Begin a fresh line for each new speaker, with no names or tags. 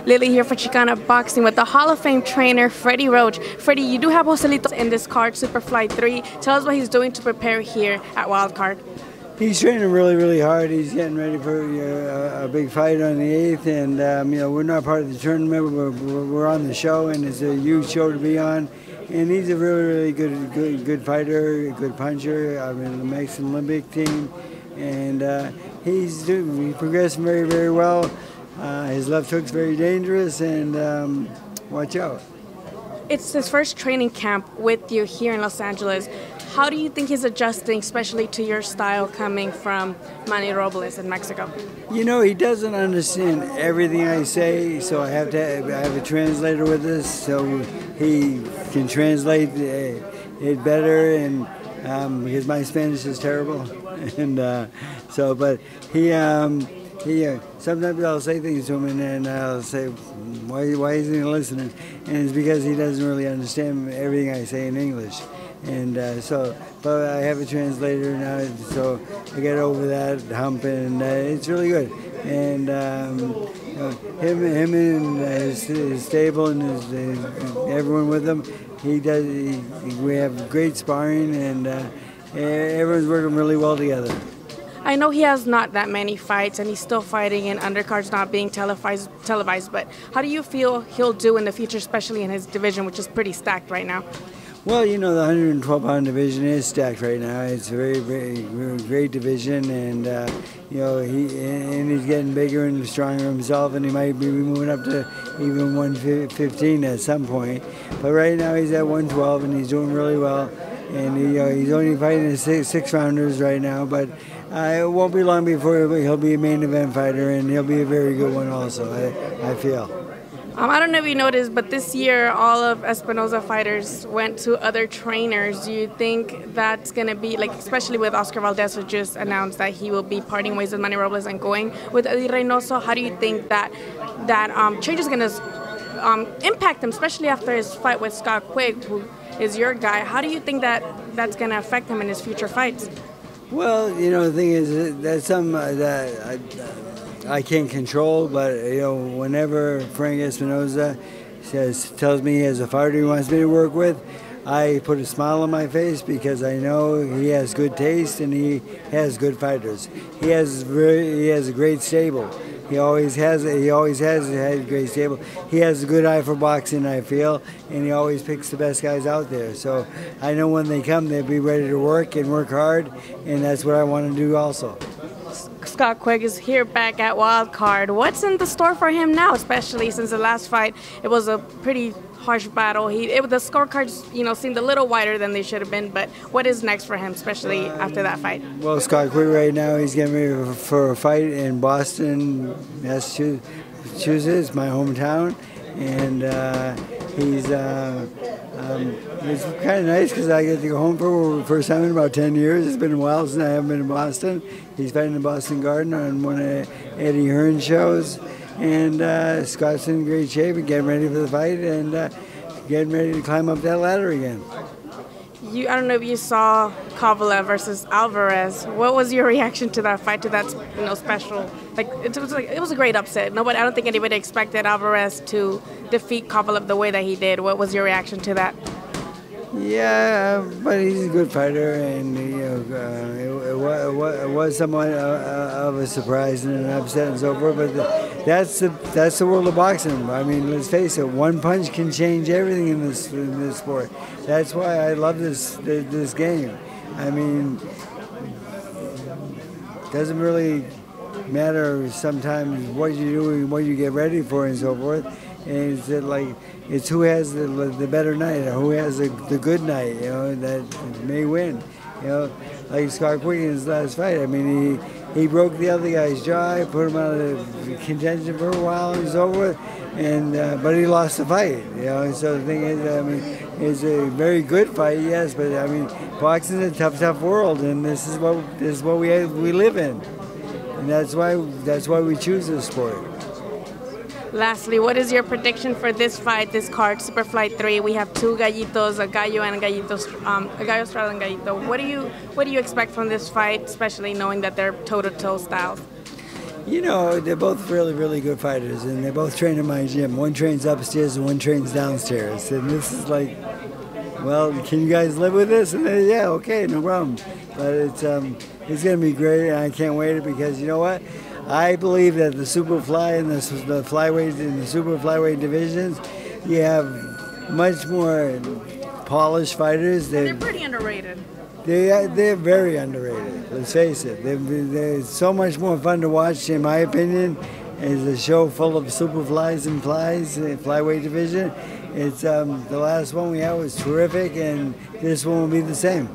Lily here for Xicana Boxing with the Hall of Fame trainer, Freddie Roach. Freddie, you do have Joselito in this card, Superfly 3. Tell us what he's doing to prepare here at Wildcard.
He's training really hard. He's getting ready for a big fight on the 8th, and we're not part of the tournament. We're on the show, and it's a huge show to be on. And he's a really good fighter, a good puncher. I'm in the Mexican Olympic team, and he's progressing very well. His left hook's very dangerous, and watch out.
It's his first training camp with you here in Los Angeles. How do you think he's adjusting, especially to your style coming from Manny Robles in Mexico?
You know, he doesn't understand everything I say, so I have a translator with us, so he can translate it better, and because my Spanish is terrible, and but he sometimes I'll say things to him, and then I'll say, why isn't he listening? And it's because he doesn't really understand everything I say in English. And but I have a translator now, so I get over that hump, and it's really good. And him and his stable and everyone with him, we have great sparring, and everyone's working really well together.
I know he has not that many fights, and he's still fighting in undercards not being televised, but how do you feel he'll do in the future, especially in his division, which is pretty stacked right now?
Well, you know, the 112-pound division is stacked right now. It's a very great division, and he's getting bigger and stronger himself, and he might be moving up to even 115 at some point. But right now he's at 112, and he's doing really well. And he's only fighting six rounders right now, but it won't be long before he'll be a main event fighter, and he'll be a very good one also, I feel.
I don't know if you noticed, but this year all of Espinoza fighters went to other trainers. Do you think that's going to be, like, especially with Oscar Valdez, who just announced that he will be parting ways with Manny Robles and going with Eddie Reynoso? How do you think that change is going to impact him, especially after his fight with Scott Quigg, who is your guy? How do you think that that's going to affect him in his future fights?
Well, you know, the thing is, that's something that I can't control, but whenever Frank Espinoza tells me he has a fighter he wants me to work with, I put a smile on my face because I know he has good taste and he has good fighters. He has a great stable. He always has had a great stable. He has a good eye for boxing, I feel, and he always picks the best guys out there. So I know when they come, they'll be ready to work and work hard, and that's what I want to do also.
Scott Quigg is here back at Wildcard. What's in the store for him now, especially since the last fight, it was a pretty harsh battle. The scorecards, seemed a little wider than they should have been, but what is next for him, especially after that fight?
Well, Scott Quigg right now, he's getting ready for a fight in Boston, Massachusetts, my hometown, and it's kind of nice because I get to go home for the first time in about 10 years. It's been a while since I haven't been in Boston. He's fighting in Boston Garden on one of Eddie Hearn's shows. And Scott's in great shape and getting ready for the fight and getting ready to climb up that ladder again.
I don't know if you saw Kovalev versus Alvarez. What was your reaction to that fight, to that special? It was a great upset. I don't think anybody expected Alvarez to defeat Kovalev the way that he did. What was your reaction to that?
Yeah, but he's a good fighter, and it was somewhat of a surprise and an upset and so forth. But that's the world of boxing. I mean, let's face it, one punch can change everything in this sport. That's why I love this game. I mean, it doesn't really matter sometimes what you do and what you get ready for and so forth. And it's who has the better night, or who has the good night, that may win. Like Scott Quigg in his last fight. I mean, he broke the other guy's jaw, put him out of contention for a while, and so forth. And but he lost the fight. So the thing is, I mean, it's a very good fight, yes, but I mean, boxing is a tough world, and this is what we live in, and that's why we choose this sport.
Lastly, what is your prediction for this fight, this card, Superfly 3? We have two gallitos, a gallo and a gallo Australian gallito. What do you expect from this fight, especially knowing that they're toe-to-toe styles?
You know, they're both really, really good fighters, and they both train in my gym. One trains upstairs and one trains downstairs. And this is like, well, can you guys live with this? And then, yeah, okay, no problem. But it's going to be great, and I can't wait because you know what? I believe that the Superfly and the flyweight and the super flyweight divisions, you have much more polished fighters.
They're pretty underrated.
They're very underrated. Let's face it. They're so much more fun to watch, in my opinion. It's a show full of Superflies and flies, flyweight division. It's the last one we had was terrific, and this one will be the same.